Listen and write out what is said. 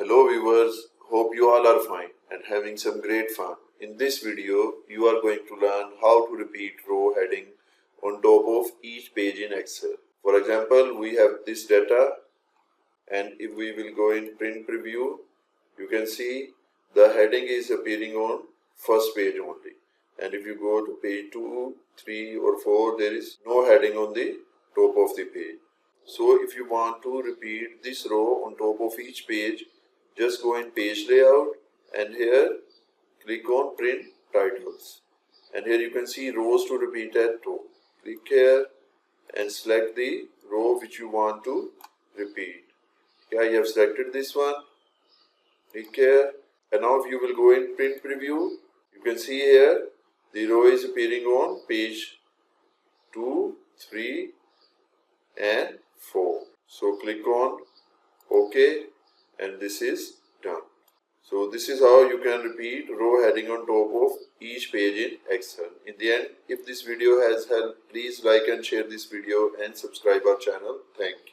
Hello viewers, hope you all are fine and having some great fun. In this video, you are going to learn how to repeat row heading on top of each page in Excel. For example, we have this data, and if we will go in print preview, you can see the heading is appearing on first page only. And if you go to page 2, 3 or 4, there is no heading on the top of the page. So if you want to repeat this row on top of each page, just go in page layout and here click on print titles, and here you can see rows to repeat at top. Click here and select the row which you want to repeat. Yeah, I have selected this one. Click here, and now if you will go in print preview, you can see here the row is appearing on page 2, 3 and 4. So click on OK, and this is done. So this is how you can repeat row heading on top of each page in Excel. In the end, if this video has helped, please like and share this video and subscribe our channel. Thank you.